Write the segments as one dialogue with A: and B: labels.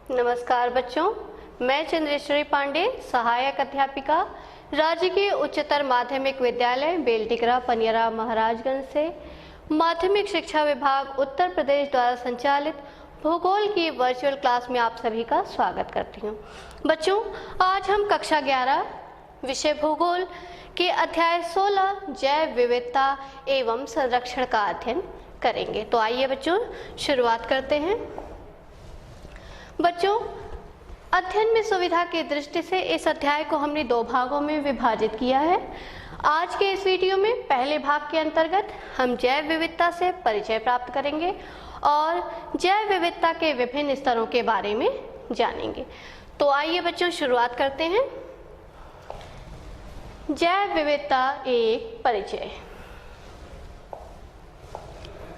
A: नमस्कार बच्चों, मैं चंद्रेश्वरी पांडे, सहायक अध्यापिका, राजकीय उच्चतर माध्यमिक विद्यालय बेलटिकरा पनियरा महाराजगंज से माध्यमिक शिक्षा विभाग उत्तर प्रदेश द्वारा संचालित भूगोल की वर्चुअल क्लास में आप सभी का स्वागत करती हूँ। बच्चों, आज हम कक्षा 11 विषय भूगोल के अध्याय 16 जैव विविधता एवं संरक्षण का अध्ययन करेंगे। तो आइए बच्चों शुरुआत करते हैं। बच्चों, अध्ययन में सुविधा की दृष्टि से इस अध्याय को हमने 2 भागों में विभाजित किया है। आज के इस वीडियो में पहले भाग के अंतर्गत हम जैव विविधता से परिचय प्राप्त करेंगे और जैव विविधता के विभिन्न स्तरों के बारे में जानेंगे। तो आइए बच्चों शुरुआत करते हैं। जैव विविधता एक परिचय।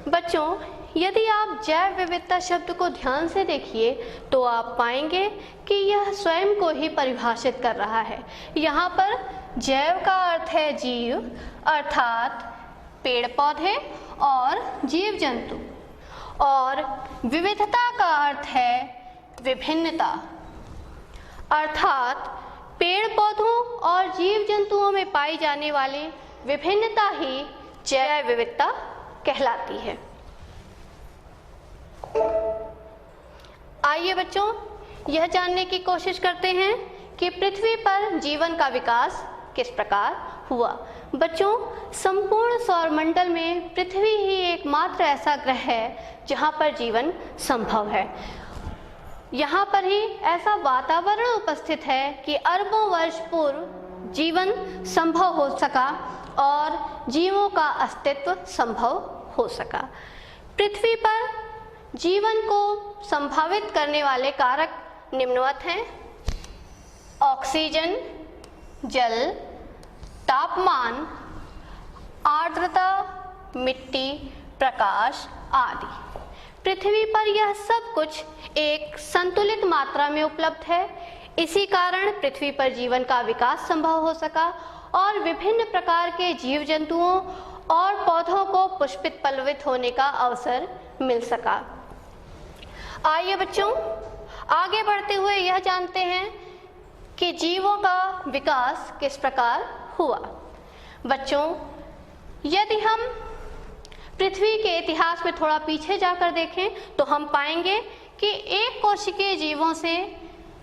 A: बच्चों, यदि आप जैव विविधता शब्द को ध्यान से देखिए तो आप पाएंगे कि यह स्वयं को ही परिभाषित कर रहा है। यहाँ पर जैव का अर्थ है जीव, अर्थात पेड़ पौधे और जीव जंतु, और विविधता का अर्थ है विभिन्नता, अर्थात पेड़ पौधों और जीव जंतुओं में पाई जाने वाली विभिन्नता ही जैव विविधता कहलाती है। आइए बच्चों यह जानने की कोशिश करते हैं कि पृथ्वी पर जीवन का विकास किस प्रकार हुआ। बच्चों, संपूर्ण सौरमंडल में पृथ्वी ही एकमात्र ऐसा ग्रह है जहां पर जीवन संभव है। यहाँ पर ही ऐसा वातावरण उपस्थित है कि अरबों वर्ष पूर्व जीवन संभव हो सका और जीवों का अस्तित्व संभव हो सका। पृथ्वी पर जीवन को संभावित करने वाले कारक निम्नवत हैं: ऑक्सीजन, जल, तापमान, आर्द्रता, मिट्टी, प्रकाश आदि। पृथ्वी पर यह सब कुछ एक संतुलित मात्रा में उपलब्ध है। इसी कारण पृथ्वी पर जीवन का विकास संभव हो सका और विभिन्न प्रकार के जीव जंतुओं और पौधों को पुष्पित पल्लवित होने का अवसर मिल सका। आइए बच्चों आगे बढ़ते हुए यह जानते हैं कि जीवों का विकास किस प्रकार हुआ। बच्चों, यदि हम पृथ्वी के इतिहास में थोड़ा पीछे जाकर देखें तो हम पाएंगे कि एक कोशिकीय जीवों से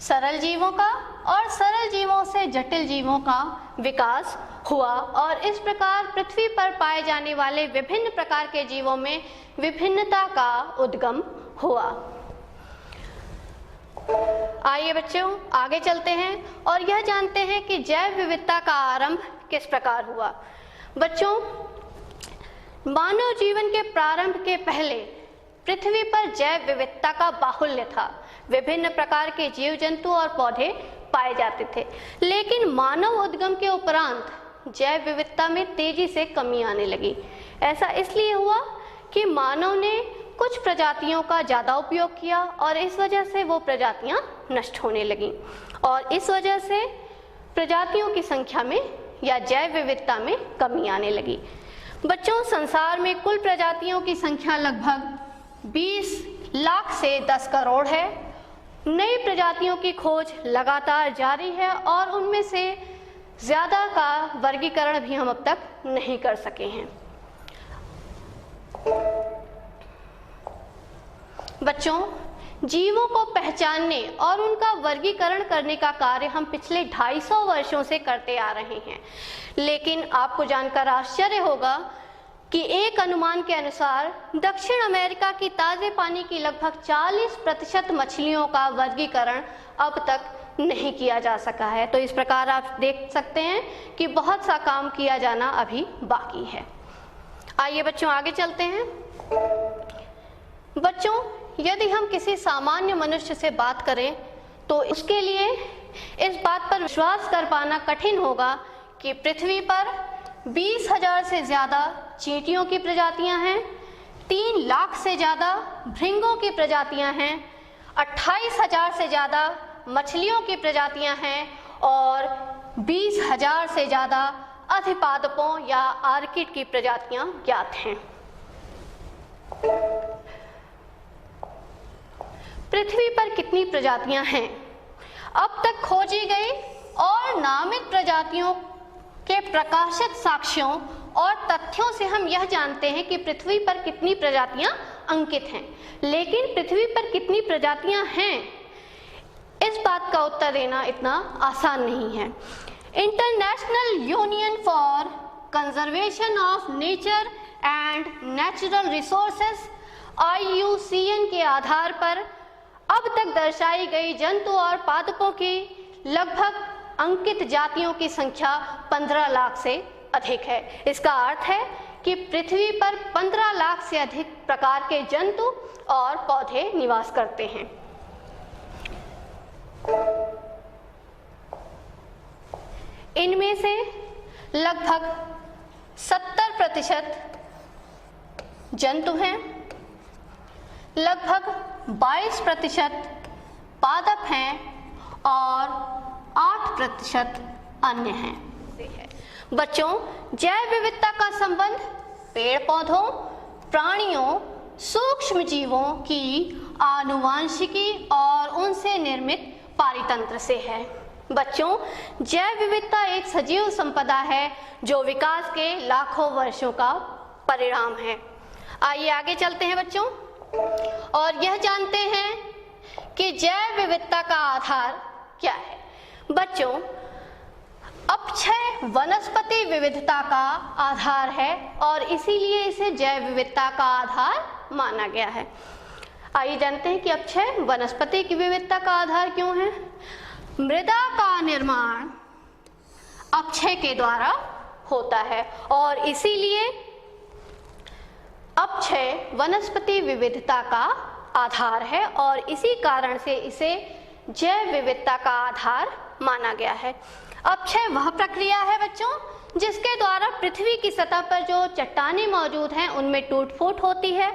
A: सरल जीवों का और सरल जीवों से जटिल जीवों का विकास हुआ और इस प्रकार पृथ्वी पर पाए जाने वाले विभिन्न प्रकार के जीवों में विभिन्नता का उद्गम हुआ। आइए बच्चों आगे चलते हैं और यह जानते हैं कि जैव विविधता का आरंभ किस प्रकार हुआ। बच्चों, मानव जीवन के प्रारंभ के पहले पृथ्वी पर जैव विविधता का बाहुल्य था। विभिन्न प्रकार के जीव जंतु और पौधे पाए जाते थे, लेकिन मानव उद्गम के उपरांत जैव विविधता में तेजी से कमी आने लगी। ऐसा इसलिए हुआ कि मानव ने कुछ प्रजातियों का ज़्यादा उपयोग किया और इस वजह से वो प्रजातियां नष्ट होने लगीं और इस वजह से प्रजातियों की संख्या में या जैव विविधता में कमी आने लगी। बच्चों, संसार में कुल प्रजातियों की संख्या लगभग 20 लाख से 10 करोड़ है। नई प्रजातियों की खोज लगातार जारी है और उनमें से ज़्यादा का वर्गीकरण भी हम अब तक नहीं कर सके हैं। बच्चों, जीवों को पहचानने और उनका वर्गीकरण करने का कार्य हम पिछले 250 वर्षों से करते आ रहे हैं, लेकिन आपको जानकर आश्चर्य होगा कि एक अनुमान के अनुसार दक्षिण अमेरिका की ताज़े पानी की लगभग 40% मछलियों का वर्गीकरण अब तक नहीं किया जा सका है। तो इस प्रकार आप देख सकते हैं कि बहुत सा काम किया जाना अभी बाकी है। आइए बच्चों आगे चलते हैं। बच्चों, यदि हम किसी सामान्य मनुष्य से बात करें तो उसके लिए इस बात पर विश्वास कर पाना कठिन होगा कि पृथ्वी पर 20,000 से ज़्यादा चींटियों की प्रजातियां हैं, 3 लाख से ज़्यादा भृंगों की प्रजातियां हैं, 28,000 से ज़्यादा मछलियों की प्रजातियां हैं और 20,000 से ज़्यादा अधिपादपों या आर्किड की प्रजातियां ज्ञात हैं। पृथ्वी पर कितनी प्रजातियां हैं? अब तक खोजी गई और नामित प्रजातियों के प्रकाशित साक्ष्यों और तथ्यों से हम यह जानते हैं कि पृथ्वी पर कितनी प्रजातियां अंकित हैं। लेकिन पृथ्वी पर कितनी प्रजातियां हैं, इस बात का उत्तर देना इतना आसान नहीं है। International union for conservation of nature and natural resources IUCN के आधार पर अब तक दर्शाई गई जंतु और पादपों की लगभग अंकित जातियों की संख्या 15 लाख से अधिक है। इसका अर्थ है कि पृथ्वी पर 15 लाख से अधिक प्रकार के जंतु और पौधे निवास करते हैं। इनमें से लगभग 70% जंतु हैं, लगभग 22% पादप हैं और 8% अन्य हैं। बच्चों, जैव विविधता का संबंध पेड़ पौधों, प्राणियों, सूक्ष्म जीवों की आनुवांशिकी और उनसे निर्मित पारितंत्र से है। बच्चों, जैव विविधता एक सजीव संपदा है जो विकास के लाखों वर्षों का परिणाम है। आइए आगे चलते हैं बच्चों और यह जानते हैं कि जैव विविधता का आधार क्या है। बच्चों, अपक्षय वनस्पति विविधता का आधार है और इसीलिए इसे जैव विविधता का आधार माना गया है। आइए जानते हैं कि अपक्षय वनस्पति की विविधता का आधार क्यों है। मृदा का निर्माण अपक्षय के द्वारा होता है और इसीलिए अपक्षय वनस्पति विविधता का आधार है और इसी कारण से इसे जैव विविधता का आधार माना गया है। अपक्षय वह प्रक्रिया है बच्चों जिसके द्वारा पृथ्वी की सतह पर जो चट्टानें मौजूद हैं उनमें टूट फूट होती है।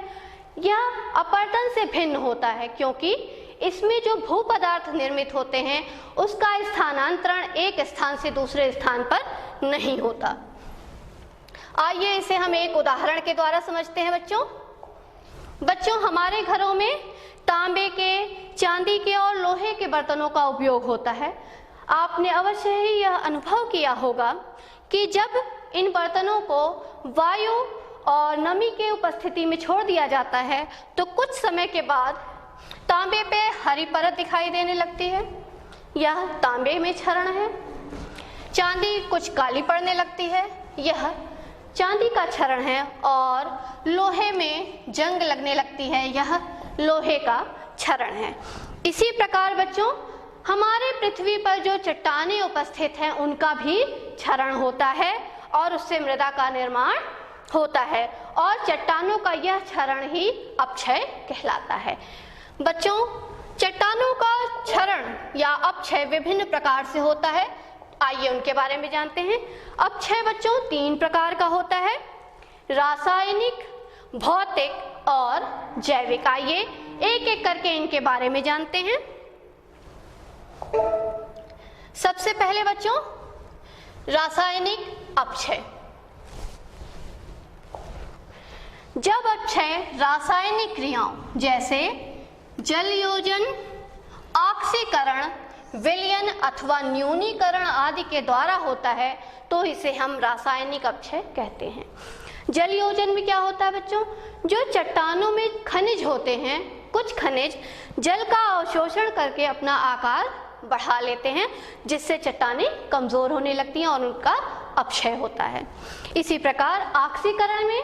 A: यह अपरदन से भिन्न होता है क्योंकि इसमें जो भू पदार्थ निर्मित होते हैं उसका स्थानांतरण एक स्थान से दूसरे स्थान पर नहीं होता। आइए इसे हम एक उदाहरण के द्वारा समझते हैं बच्चों, हमारे घरों में तांबे के, चांदी के और लोहे के बर्तनों का उपयोग होता है। आपने अवश्य ही यह अनुभव किया होगा कि जब इन बर्तनों को वायु और नमी के उपस्थिति में छोड़ दिया जाता है तो कुछ समय के बाद तांबे पे हरी परत दिखाई देने लगती है। यह तांबे में क्षरण है। चांदी कुछ काली पड़ने लगती है। यह चांदी का क्षरण है और लोहे में जंग लगने लगती है। यह लोहे का क्षरण है। इसी प्रकार बच्चों, हमारे पृथ्वी पर जो चट्टानें उपस्थित हैं उनका भी क्षरण होता है और उससे मृदा का निर्माण होता है और चट्टानों का यह क्षरण ही अपक्षय कहलाता है। बच्चों, चट्टानों का क्षरण या अपक्षय विभिन्न प्रकार से होता है। आइए उनके बारे में जानते हैं। अपक्षय बच्चों 3 प्रकार का होता है, रासायनिक, भौतिक और जैविक। आइए एक एक करके इनके बारे में जानते हैं। सबसे पहले बच्चों, रासायनिक अपक्षय। जब अपक्षय रासायनिक क्रियाओं जैसे जलयोजन, ऑक्सीकरण, विलयन अथवा न्यूनीकरण आदि के द्वारा होता है तो इसे हम रासायनिक अपक्षय कहते हैं। जलयोजन में क्या होता है बच्चों? जो चट्टानों में खनिज होते हैं, कुछ खनिज जल का अवशोषण करके अपना आकार बढ़ा लेते हैं जिससे चट्टानें कमजोर होने लगती हैं और उनका अपक्षय होता है। इसी प्रकार ऑक्सीकरण में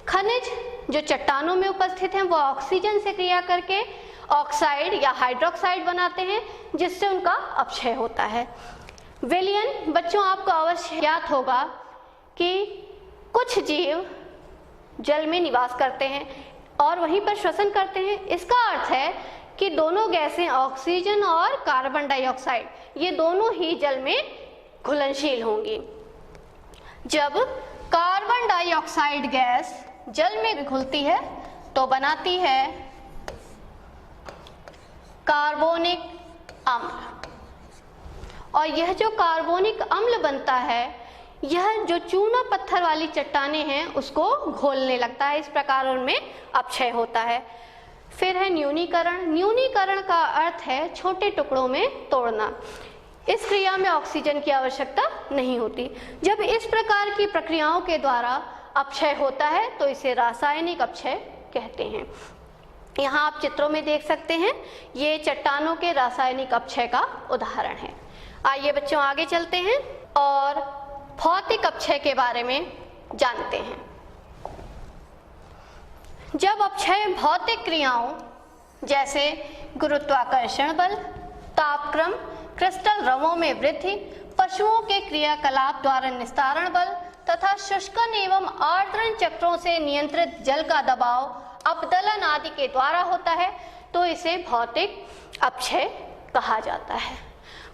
A: खनिज जो चट्टानों में उपस्थित हैं वो ऑक्सीजन से क्रिया करके ऑक्साइड या हाइड्रोक्साइड बनाते हैं जिससे उनका अपक्षय होता है। विलयन बच्चों, आपको अवश्य ज्ञात होगा कि कुछ जीव जल में निवास करते हैं और वहीं पर श्वसन करते हैं। इसका अर्थ है कि दोनों गैसें ऑक्सीजन और कार्बन डाइऑक्साइड ये दोनों ही जल में घुलनशील होंगी। जब कार्बन डाइऑक्साइड गैस जल में घुलती है तो बनाती है कार्बोनिक अम्ल और यह जो कार्बोनिक अम्ल बनता है यह जो चूना पत्थर वाली चट्टानें हैं उसको घोलने लगता है। इस प्रकार उनमें अपक्षय होता है। फिर है न्यूनीकरण। न्यूनीकरण का अर्थ है छोटे टुकड़ों में तोड़ना। इस क्रिया में ऑक्सीजन की आवश्यकता नहीं होती। जब इस प्रकार की प्रक्रियाओं के द्वारा अपक्षय होता है तो इसे रासायनिक अपक्षय कहते हैं। यहाँ आप चित्रों में देख सकते हैं, ये चट्टानों के रासायनिक अपक्षय का उदाहरण है। आइए बच्चों आगे चलते हैं और भौतिक अपक्षय के बारे में जानते हैं। जब अपक्षय भौतिक क्रियाओं जैसे गुरुत्वाकर्षण बल, तापक्रम, क्रिस्टल रवों में वृद्धि, पशुओं के क्रियाकलाप द्वारा निस्तारण बल तथा शुष्कन एवं आर्द्रन चक्रों से नियंत्रित जल का दबाव, अपदलन आदि के द्वारा होता है तो इसे भौतिक अपक्षय कहा जाता है।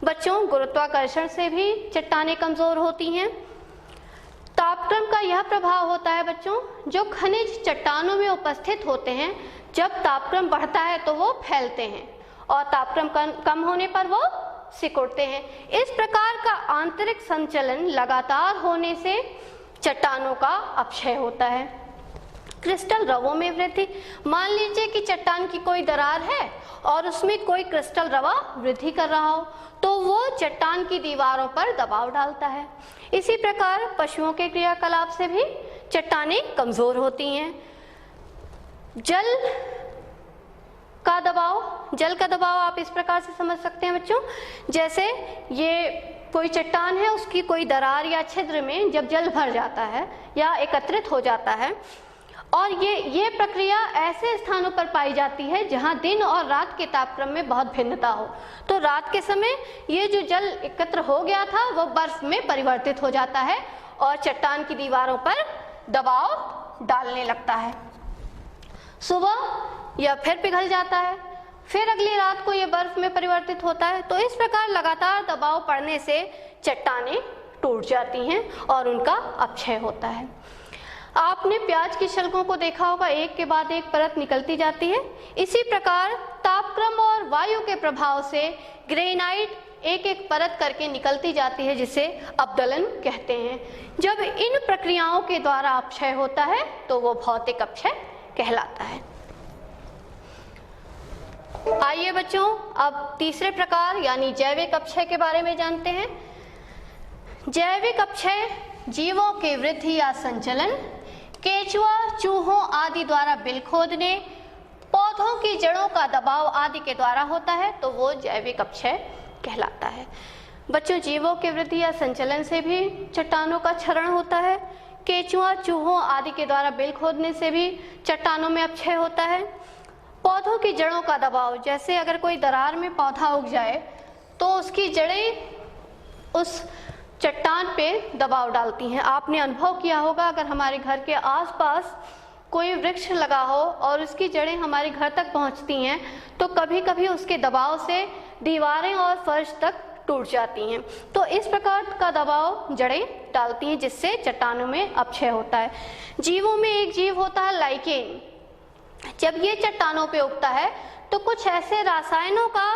A: बच्चों, गुरुत्वाकर्षण से भी चट्टानें कमजोर होती हैं। तापक्रम का यह प्रभाव होता है बच्चों, जो खनिज चट्टानों में उपस्थित होते हैं, जब तापक्रम बढ़ता है तो वो फैलते हैं और तापक्रम कम होने पर वो सिकुड़ते हैं। इस प्रकार का आंतरिक संचलन लगातार होने से चट्टानों का अपक्षय होता है। क्रिस्टल रवों में वृद्धि। मान लीजिए कि चट्टान की कोई दरार है और उसमें कोई क्रिस्टल रवा वृद्धि कर रहा हो तो वो चट्टान की दीवारों पर दबाव डालता है। इसी प्रकार पशुओं के क्रियाकलाप से भी चट्टानें कमजोर होती हैं। जल का दबाव आप इस प्रकार से समझ सकते हैं बच्चों, जैसे ये कोई चट्टान है, उसकी कोई दरार या छिद्र में जब जल भर जाता है या एकत्रित हो जाता है और ये प्रक्रिया ऐसे स्थानों पर पाई जाती है जहां दिन और रात के तापक्रम में बहुत भिन्नता हो, तो रात के समय ये जो जल एकत्र हो गया था वो बर्फ में परिवर्तित हो जाता है और चट्टान की दीवारों पर दबाव डालने लगता है। सुबह यह फिर पिघल जाता है, फिर अगली रात को यह बर्फ में परिवर्तित होता है। तो इस प्रकार लगातार दबाव पड़ने से चट्टानें टूट जाती हैं और उनका अपक्षय होता है। आपने प्याज की छिलकों को देखा होगा, एक के बाद एक परत निकलती जाती है। इसी प्रकार तापक्रम और वायु के प्रभाव से ग्रेनाइट एक एक परत करके निकलती जाती है, जिसे अपदलन कहते हैं। जब इन प्रक्रियाओं के द्वारा अपक्षय होता है तो वो भौतिक अपक्षय कहलाता है। आइए बच्चों, अब तीसरे प्रकार यानी जैविक अपक्षय के बारे में जानते हैं। जैविक अपक्षय जीवों के वृद्धि या संचलन, केंचुआ, चूहों आदि द्वारा बिल खोदने, पौधों की जड़ों का दबाव आदि के द्वारा होता है तो वो जैविक अपक्षय कहलाता है। बच्चों, जीवों के वृद्धि या संचलन से भी चट्टानों का क्षरण होता है। केंचुआ, चूहों आदि के द्वारा बिल खोदने से भी चट्टानों में अपक्षय होता है। पौधों की जड़ों का दबाव, जैसे अगर कोई दरार में पौधा उग जाए तो उसकी जड़ें उस चट्टान पे दबाव डालती हैं। आपने अनुभव किया होगा, अगर हमारे घर के आसपास कोई वृक्ष लगा हो और उसकी जड़ें हमारे घर तक पहुंचती हैं तो कभी कभी उसके दबाव से दीवारें और फर्श तक टूट जाती हैं। तो इस प्रकार का दबाव जड़ें डालती हैं, जिससे चट्टानों में अपक्षय होता है। जीवों में एक जीव होता है लाइकेन। जब ये चट्टानों पे उगता है तो कुछ ऐसे रसायनों का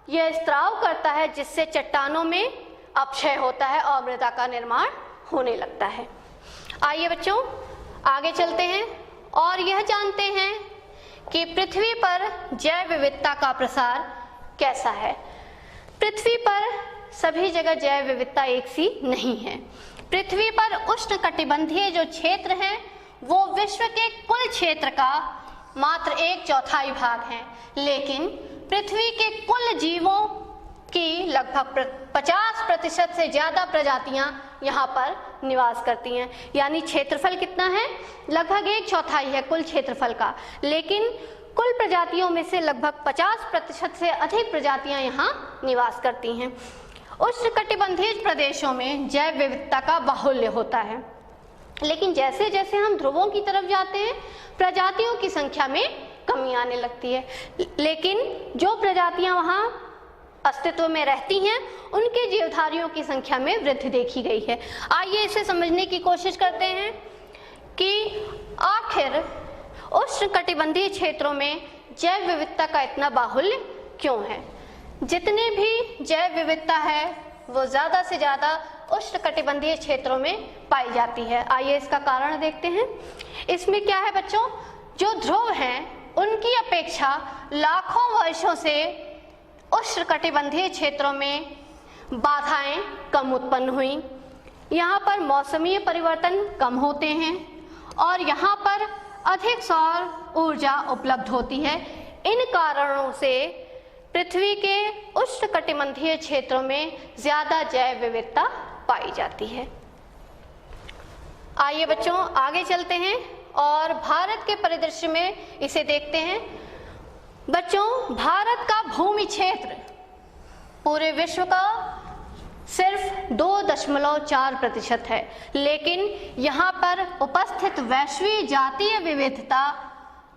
A: यह स्त्राव करता है जिससे चट्टानों में अपक्षय होता है और मृदा का निर्माण होने लगता है। आइए बच्चों आगे चलते हैं और यह जानते हैं कि पृथ्वी पर जैव विविधता का प्रसार कैसा है। पृथ्वी पर सभी जगह जैव विविधता एक सी नहीं है। पृथ्वी पर उष्णकटिबंधीय जो क्षेत्र हैं वो विश्व के कुल क्षेत्र का मात्र 1/4 भाग है, लेकिन पृथ्वी के कुल जीवों की लगभग 50% से ज्यादा प्रजातियां यहाँ पर निवास करती हैं। यानी क्षेत्रफल कितना है? लगभग 1/4 है कुल क्षेत्रफल का, लेकिन कुल प्रजातियों में से लगभग 50% से अधिक प्रजातियां यहाँ निवास करती हैं। उष्णकटिबंधीय प्रदेशों में जैव विविधता का बाहुल्य होता है, लेकिन जैसे जैसे हम ध्रुवों की तरफ जाते हैं प्रजातियों की संख्या में कमी आने लगती है, लेकिन जो प्रजातियां वहाँ अस्तित्व में रहती हैं उनके जीवधारियों की संख्या में वृद्धि देखी गई है। आइए इसे समझने की कोशिश करते हैं कि आखिर उष्णकटिबंधीय क्षेत्रों में जैव विविधता का इतना बाहुल्य क्यों है। जितने भी जैव विविधता है वो ज़्यादा से ज़्यादा उष्णकटिबंधीय क्षेत्रों में पाई जाती है। आइए इसका कारण देखते हैं। इसमें क्या है बच्चों, जो ध्रुव हैं उनकी अपेक्षा लाखों वर्षों से उष्णकटिबंधीय क्षेत्रों में बाधाएं कम उत्पन्न हुई। यहाँ पर मौसमीय परिवर्तन कम होते हैं और यहाँ पर अधिक सौर ऊर्जा उपलब्ध होती है। इन कारणों से पृथ्वी के उष्णकटिबंधीय क्षेत्रों में ज़्यादा जैव विविधता पाई जाती है। आइए बच्चों आगे चलते हैं और भारत के परिदृश्य में इसे देखते हैं। बच्चों, भारत का भूमि क्षेत्र पूरे विश्व का सिर्फ 2.4% है, लेकिन यहाँ पर उपस्थित वैश्वीय जातीय विविधता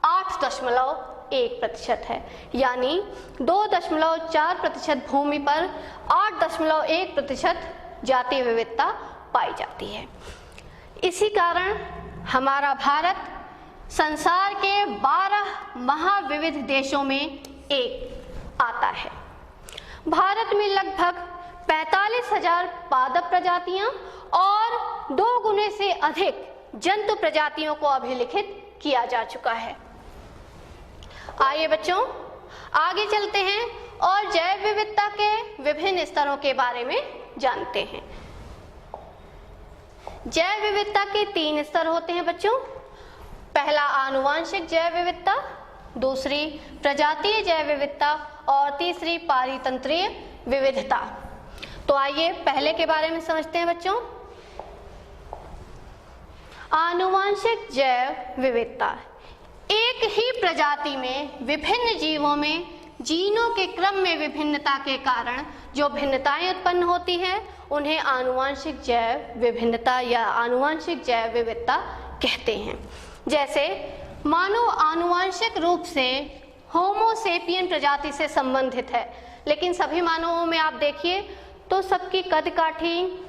A: 8.1% है। यानी 2.4% भूमि पर 8.1% जातीय विविधता पाई जाती है। इसी कारण हमारा भारत संसार के 12 महाविविध देशों में एक आता है। भारत में लगभग 45,000 पादप प्रजातियां और 2 गुने से अधिक जंतु प्रजातियों को अभिलिखित किया जा चुका है। आइए बच्चों आगे चलते हैं और जैव विविधता के विभिन्न स्तरों के बारे में जानते हैं। जैव विविधता के 3 स्तर होते हैं बच्चों। पहला आनुवांशिक जैव विविधता, दूसरी प्रजातीय जैव विविधता और तीसरी पारितंत्रीय विविधता। तो आइए पहले के बारे में समझते हैं बच्चों। आनुवांशिक जैव विविधता एक ही प्रजाति में विभिन्न जीवों में जीनों के क्रम में विभिन्नता के कारण जो भिन्नताएं उत्पन्न होती हैं उन्हें आनुवांशिक जैव विभिन्नता या आनुवांशिक जैव विविधता कहते हैं। जैसे मानव आनुवांशिक रूप से होमो सेपियन प्रजाति से संबंधित है, लेकिन सभी मानवों में आप देखिए तो सबकी कद काठी,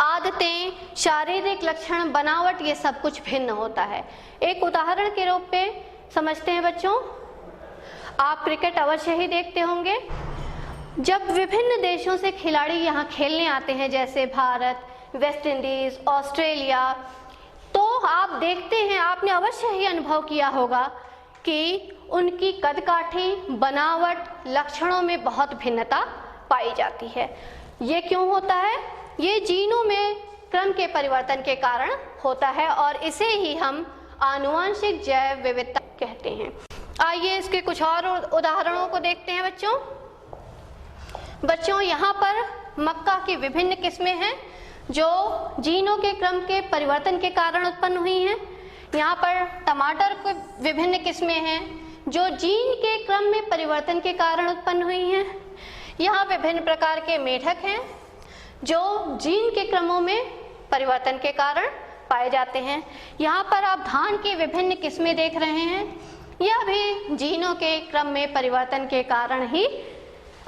A: आदतें, शारीरिक लक्षण, बनावट ये सब कुछ भिन्न होता है। एक उदाहरण के रूप में समझते हैं बच्चों, आप क्रिकेट अवश्य ही देखते होंगे। जब विभिन्न देशों से खिलाड़ी यहाँ खेलने आते हैं, जैसे भारत, वेस्ट इंडीज, ऑस्ट्रेलिया, तो आप देखते हैं, आपने अवश्य ही अनुभव किया होगा कि उनकी कदकाठी, बनावट, लक्षणों में बहुत भिन्नता पाई जाती है। ये क्यों होता है? ये जीनों में क्रम के परिवर्तन के कारण होता है और इसे ही हम आनुवांशिक जैव विविधता कहते हैं। आइए इसके कुछ और उदाहरणों को देखते हैं बच्चों। यहाँ पर मक्का की विभिन्न किस्में हैं जो जीनों के क्रम के परिवर्तन के कारण उत्पन्न हुई हैं। यहाँ पर टमाटर की विभिन्न किस्में हैं जो जीन के क्रम में परिवर्तन के कारण उत्पन्न हुई हैं। यहाँ विभिन्न प्रकार के मेढक हैं जो जीन के क्रमों में परिवर्तन के कारण पाए जाते हैं। यहाँ पर आप धान की विभिन्न किस्में देख रहे हैं, यह भी जीनों के क्रम में परिवर्तन के कारण ही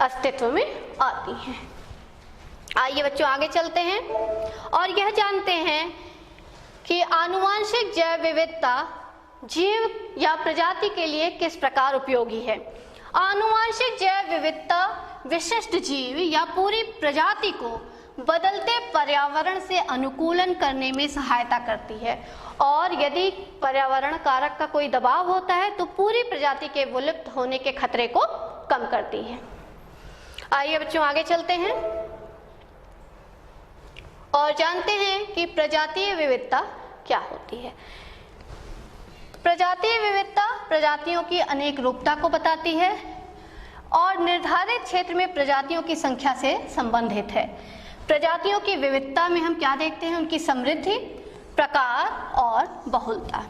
A: अस्तित्व में आती हैं। आइए बच्चों आगे चलते हैं और यह जानते हैं कि आनुवांशिक जैव विविधता जीव या प्रजाति के लिए किस प्रकार उपयोगी है। आनुवांशिक जैव विविधता विशिष्ट जीव या पूरी प्रजाति को बदलते पर्यावरण से अनुकूलन करने में सहायता करती है और यदि पर्यावरण कारक का कोई दबाव होता है तो पूरी प्रजाति के विलुप्त होने के खतरे को कम करती है। आइए बच्चों आगे चलते हैं और जानते हैं कि प्रजातीय विविधता क्या होती है। प्रजातीय विविधता प्रजातियों की अनेक रूपता को बताती है और निर्धारित क्षेत्र में प्रजातियों की संख्या से संबंधित है। प्रजातियों की विविधता में हम क्या देखते हैं? उनकी समृद्धि, प्रकार और बहुलता।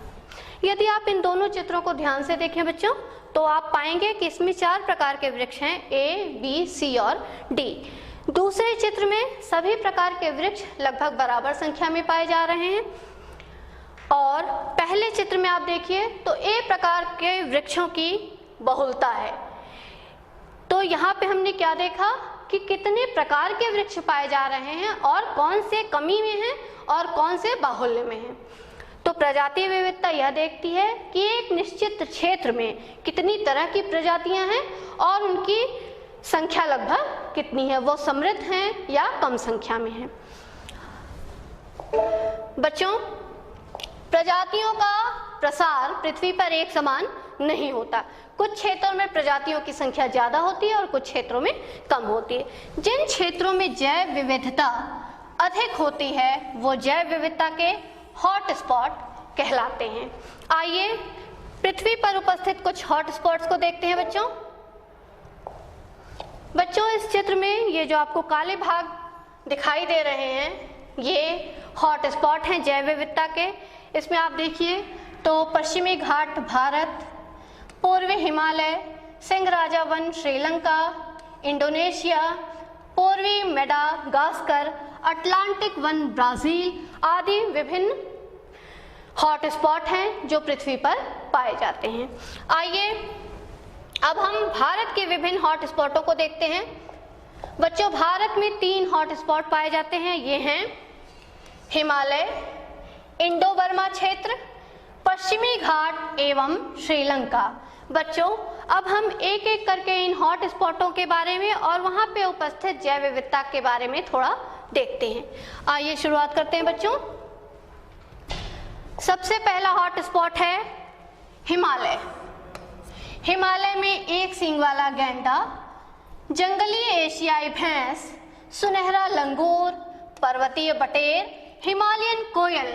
A: यदि आप इन दोनों चित्रों को ध्यान से देखें बच्चों तो आप पाएंगे कि इसमें 4 प्रकार के वृक्ष हैं, A, B, C और D। दूसरे चित्र में सभी प्रकार के वृक्ष लगभग बराबर संख्या में पाए जा रहे हैं और पहले चित्र में आप देखिए तो A प्रकार के वृक्षों की बहुलता है। तो यहाँ पे हमने क्या देखा कि कितने प्रकार के वृक्ष पाए जा रहे हैं और कौन से कमी में हैं और कौन से बाहुल्य में हैं। तो प्रजातीय विविधता यह देखती है कि एक निश्चित क्षेत्र में कितनी तरह की प्रजातियां हैं और उनकी संख्या लगभग कितनी है, वो समृद्ध हैं या कम संख्या में हैं। बच्चों, प्रजातियों का प्रसार पृथ्वी पर एक समान नहीं होता। कुछ क्षेत्रों में प्रजातियों की संख्या ज़्यादा होती है और कुछ क्षेत्रों में कम होती है। जिन क्षेत्रों में जैव विविधता अधिक होती है वो जैव विविधता के हॉट स्पॉट कहलाते हैं। आइए पृथ्वी पर उपस्थित कुछ हॉट स्पॉट्स को देखते हैं बच्चों। बच्चों इस चित्र में ये जो आपको काले भाग दिखाई दे रहे हैं ये हॉट स्पॉट हैं जैव विविधता के। इसमें आप देखिए तो पश्चिमी घाट भारत, पूर्वी हिमालय, सिंहराजा वन श्रीलंका, इंडोनेशिया, पूर्वी मेडागास्कर, अटलांटिक वन ब्राजील आदि विभिन्न हॉट स्पॉट हैं जो पृथ्वी पर पाए जाते हैं। आइए अब हम भारत के विभिन्न हॉट स्पॉटों को देखते हैं। बच्चों भारत में 3 हॉट स्पॉट पाए जाते हैं। ये हैं हिमालय, इंडो बर्मा क्षेत्र, पश्चिमी घाट एवं श्रीलंका। बच्चों अब हम एक एक करके इन हॉट स्पॉटों के बारे में और वहां पे उपस्थित जैव विविधता के बारे में थोड़ा देखते हैं। आइए शुरुआत करते हैं बच्चों। सबसे पहला हॉट स्पॉट है हिमालय। हिमालय में एक सींग वाला गैंडा, जंगली एशियाई भैंस, सुनहरा लंगूर, पर्वतीय बटेर, हिमालयन कोयल,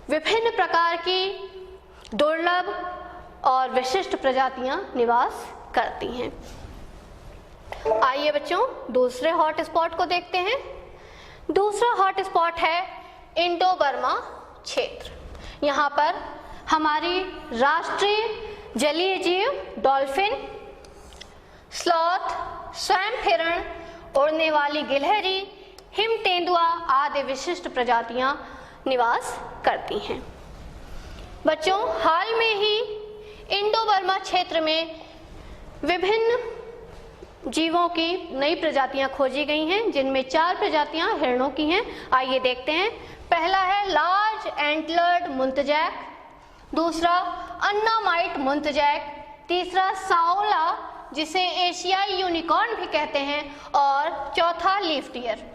A: विभिन्न प्रकार की दुर्लभ और विशिष्ट प्रजातियां निवास करती हैं। आइए बच्चों दूसरे हॉट स्पॉट को देखते हैं। दूसरा हॉट स्पॉट है इंडो बर्मा क्षेत्र। यहाँ पर हमारी राष्ट्रीय जलीय जीव डॉल्फिन, स्लॉथ, स्वयं हिरण, उड़ने वाली गिलहरी, हिम तेंदुआ आदि विशिष्ट प्रजातियां निवास करती हैं। बच्चों हाल में ही इंडो बर्मा क्षेत्र में विभिन्न जीवों की नई प्रजातियां खोजी गई हैं जिनमें 4 प्रजातियां हिरणों की हैं। आइए देखते हैं। पहला है लार्ज एंटलर्ड मुंतजैक, दूसरा अन्नामाइट मुंतजैक, तीसरा साओला जिसे एशियाई यूनिकॉर्न भी कहते हैं और चौथा लीफ डियर।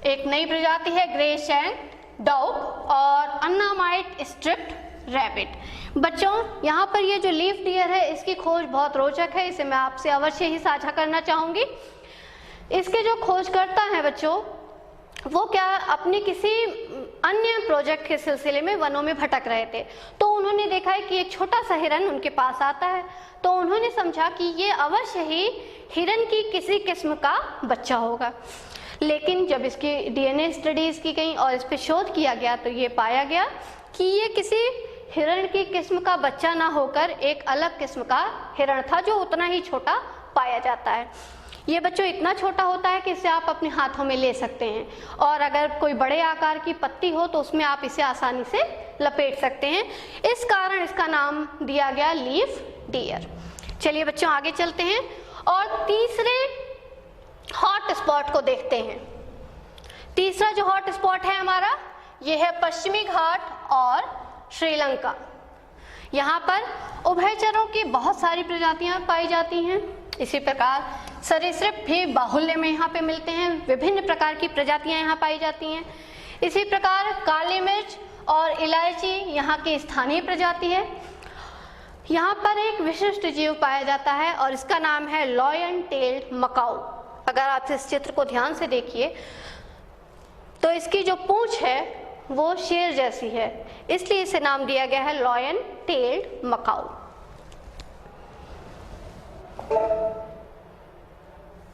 A: एक नई प्रजाति है ग्रे शैंक डॉग और अन्नामाइट स्ट्रिप्ड रैबिट। बच्चों यहाँ पर ये जो लीफ डियर है इसकी खोज बहुत रोचक है, इसे मैं आपसे अवश्य ही साझा करना चाहूँगी। इसके जो खोजकर्ता हैं बच्चों वो क्या अपने किसी अन्य प्रोजेक्ट के सिलसिले में वनों में भटक रहे थे, तो उन्होंने देखा है कि एक छोटा सा हिरन उनके पास आता है, तो उन्होंने समझा कि ये अवश्य ही हिरन की किसी किस्म का बच्चा होगा। लेकिन जब इसकी DNA स्टडीज की गई और इस पर शोध किया गया तो ये पाया गया कि ये किसी हिरण की किस्म का बच्चा ना होकर एक अलग किस्म का हिरण था जो उतना ही छोटा पाया जाता है। ये बच्चों इतना छोटा होता है कि इसे आप अपने हाथों में ले सकते हैं और अगर कोई बड़े आकार की पत्ती हो तो उसमें आप इसे आसानी से लपेट सकते हैं। इस कारण इसका नाम दिया गया लीफ डियर। चलिए बच्चों आगे चलते हैं और तीसरे हॉट स्पॉट को देखते हैं। तीसरा जो हॉट स्पॉट है हमारा ये है पश्चिमी घाट और श्रीलंका। यहाँ पर उभयचरों की बहुत सारी प्रजातियां पाई जाती हैं। इसी प्रकार सरीसृप भी बाहुल्य में यहाँ पे मिलते हैं, विभिन्न प्रकार की प्रजातियां यहाँ पाई जाती हैं। इसी प्रकार काली मिर्च और इलायची यहाँ की स्थानीय प्रजाति है। यहाँ पर एक विशिष्ट जीव पाया जाता है और इसका नाम है लॉयन टेल्ड मकाऊ। अगर आप इस चित्र को ध्यान से देखिए तो इसकी जो पूंछ है वो शेर जैसी है, इसलिए इसे नाम दिया गया है लॉयन टेल्ड मकाऊ।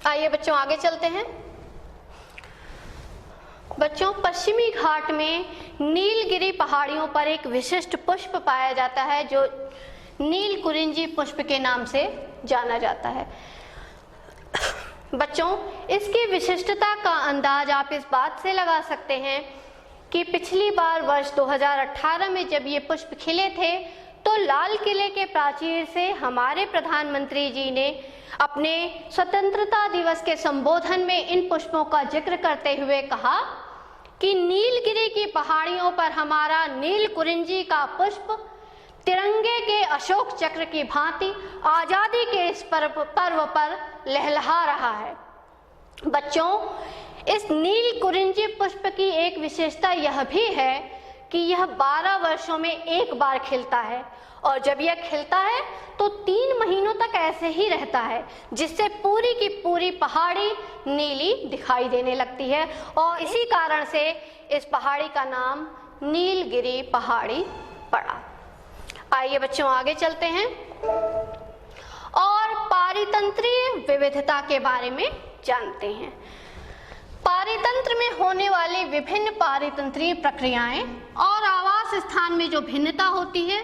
A: आइए बच्चों आगे चलते हैं। बच्चों पश्चिमी घाट में नीलगिरी पहाड़ियों पर एक विशिष्ट पुष्प पाया जाता है जो नील कुरिंजी पुष्प के नाम से जाना जाता है। बच्चों इसकी विशिष्टता का अंदाज आप इस बात से लगा सकते हैं कि पिछली बार वर्ष 2018 में जब ये पुष्प खिले थे तो लाल किले के प्राचीर से हमारे प्रधानमंत्री जी ने अपने स्वतंत्रता दिवस के संबोधन में इन पुष्पों का जिक्र करते हुए कहा कि नीलगिरी की पहाड़ियों पर हमारा नील कुरिंजी का पुष्प तिरंगे के अशोक चक्र की भांति आजादी के इस पर्व पर लहलहा रहा है। बच्चों इस नील कुरिंजी पुष्प की एक विशेषता यह भी है कि यह 12 वर्षों में एक बार खिलता है, और जब यह खिलता है तो 3 महीनों तक ऐसे ही रहता है, जिससे पूरी की पूरी पहाड़ी नीली दिखाई देने लगती है, और इसी कारण से इस पहाड़ी का नाम नीलगिरी पहाड़ी पड़ा। आइए बच्चों आगे चलते हैं और पारितंत्रीय विविधता के बारे में जानते हैं। पारितंत्र में होने वाली विभिन्न पारितंत्रीय प्रक्रियाएं और आवास स्थान में जो भिन्नता होती है,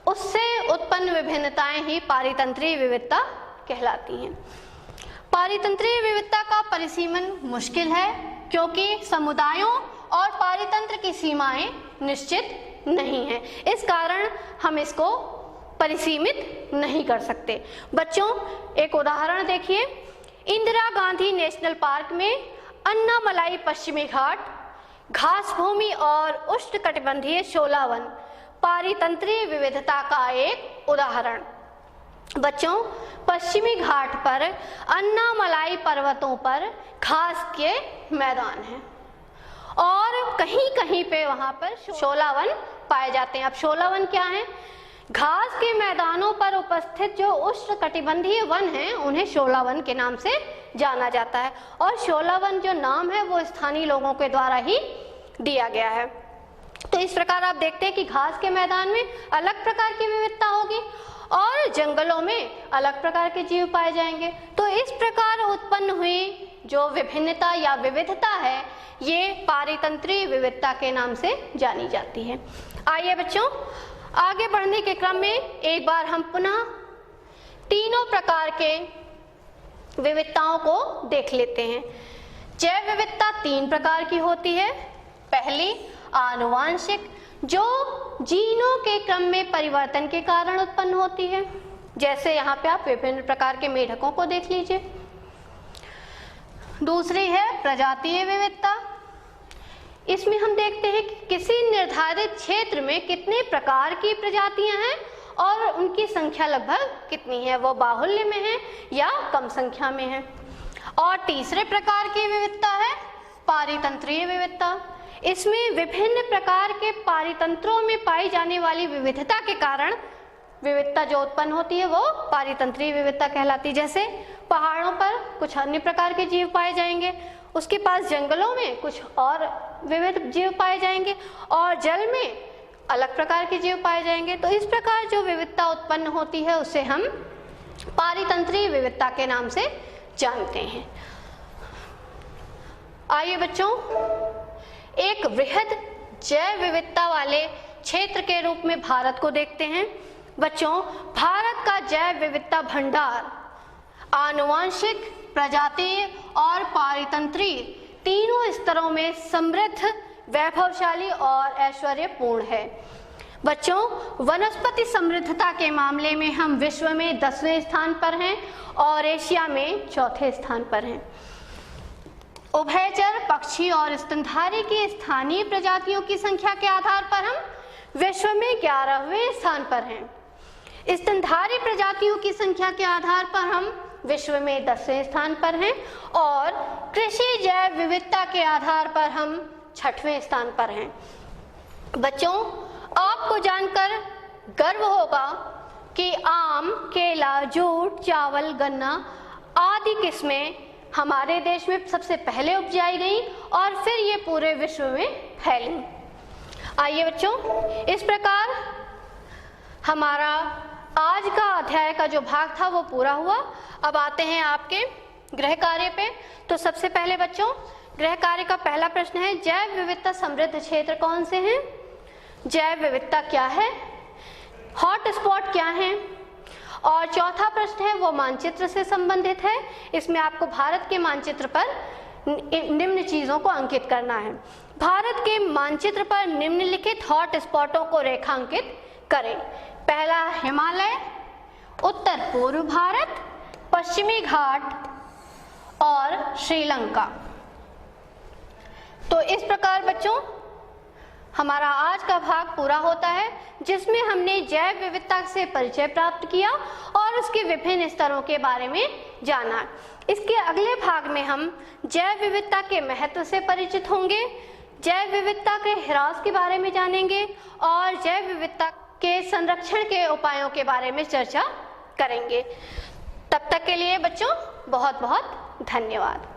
A: उससे उत्पन्न विभिन्नताएं ही पारितंत्रीय विविधता कहलाती हैं। पारितंत्रीय विविधता का परिसीमन मुश्किल है, क्योंकि समुदायों और पारितंत्र की सीमाएं निश्चित नहीं हैं। इस कारण हम इसको परिसीमित नहीं कर सकते। बच्चों एक उदाहरण देखिए, इंदिरा गांधी नेशनल पार्क में अन्नामलाई पश्चिमी घाट, घास भूमि और उष्णकटिबंधीय शोला वन पारितंत्रीय विविधता का एक उदाहरण। बच्चों पश्चिमी घाट पर अन्नामलाई पर्वतों पर घास के मैदान हैं और कहीं कहीं पे वहां पर शोला वन पाए जाते हैं। अब शोला वन क्या है? घास के मैदानों पर उपस्थित जो उष्णकटिबंधीय वन हैं, उन्हें शोला वन के नाम से जाना जाता है, और शोला वन जो नाम है वो स्थानीय लोगों के द्वारा ही दिया गया है। तो इस प्रकार आप देखते हैं कि घास के मैदान में अलग प्रकार की विविधता होगी और जंगलों में अलग प्रकार के जीव पाए जाएंगे। तो इस प्रकार उत्पन्न हुई जो विभिन्नता या विविधता है, ये पारितंत्रीय विविधता के नाम से जानी जाती है। आइए बच्चों आगे बढ़ने के क्रम में एक बार हम पुनः तीनों प्रकार के विविधताओं को देख लेते हैं। जैव विविधता 3 प्रकार की होती है। पहली आनुवांशिक, जो जीनों के क्रम में परिवर्तन के कारण उत्पन्न होती है, जैसे यहाँ पे आप विभिन्न प्रकार के मेढकों को देख लीजिए। दूसरी है प्रजातीय विविधता। इसमें हम देखते हैं कि किसी निर्धारित क्षेत्र में कितने प्रकार की प्रजातियां हैं और उनकी संख्या लगभग कितनी है, वो बाहुल्य में है या कम संख्या में है। और तीसरे प्रकार की विविधता है पारितंत्रीय विविधता। इसमें विभिन्न प्रकार के पारितंत्रों में पाई जाने वाली विविधता के कारण विविधता जो उत्पन्न होती है वो पारितंत्रीय विविधता कहलाती है। जैसे पहाड़ों पर कुछ अन्य प्रकार के जीव पाए जाएंगे, उसके पास जंगलों में कुछ और विविध जीव पाए जाएंगे, और जल में अलग प्रकार के जीव पाए जाएंगे। तो इस प्रकार जो विविधता उत्पन्न होती है उसे हम पारितंत्रीय विविधता के नाम से जानते हैं। आइए बच्चों एक वृहद जैव विविधता वाले क्षेत्र के रूप में भारत को देखते हैं। बच्चों भारत का जैव विविधता भंडार आनुवांशिक, प्रजातीय और पारितंत्रीय तीनों स्तरों में समृद्ध, वैभवशाली और ऐश्वर्यपूर्ण है। बच्चों वनस्पति समृद्धता के मामले में हम विश्व में 10वें स्थान पर हैं और एशिया में 4थे स्थान पर हैं। उभयचर, पक्षी और स्तनधारी की स्थानीय प्रजातियों की संख्या के आधार पर हम विश्व में 11वें स्थान पर हैं। स्तनधारी प्रजातियों की संख्या के आधार पर हम विश्व में 10वें स्थान पर हैं और कृषि जैव विविधता के आधार पर हम 6वें स्थान पर हैं। बच्चों आपको जानकर गर्व होगा कि आम, केला, जूट, चावल, गन्ना आदि किस्में हमारे देश में सबसे पहले उपजाई गई और फिर ये पूरे विश्व में फैली। आइए बच्चों इस प्रकार हमारा आज का अध्याय का जो भाग था वो पूरा हुआ। अब आते हैं आपके गृह कार्य पे। तो सबसे पहले बच्चों गृह कार्य का पहला प्रश्न है, जैव विविधता समृद्ध क्षेत्र कौन से हैं? जैव विविधता क्या है? हॉट स्पॉट क्या है? और चौथा प्रश्न है वो मानचित्र से संबंधित है। इसमें आपको भारत के मानचित्र पर निम्न चीजों को अंकित करना है। भारत के मानचित्र पर निम्नलिखित हॉट स्पॉटों को रेखांकित करें। पहला हिमालय, उत्तर पूर्व भारत, पश्चिमी घाट और श्रीलंका। तो इस प्रकार बच्चों हमारा आज का भाग पूरा होता है, जिसमें हमने जैव विविधता से परिचय प्राप्त किया और उसके विभिन्न स्तरों के बारे में जाना। इसके अगले भाग में हम जैव विविधता के महत्व से परिचित होंगे, जैव विविधता के ह्रास के बारे में जानेंगे और जैव विविधता के संरक्षण के उपायों के बारे में चर्चा करेंगे। तब तक के लिए बच्चों बहुत बहुत धन्यवाद।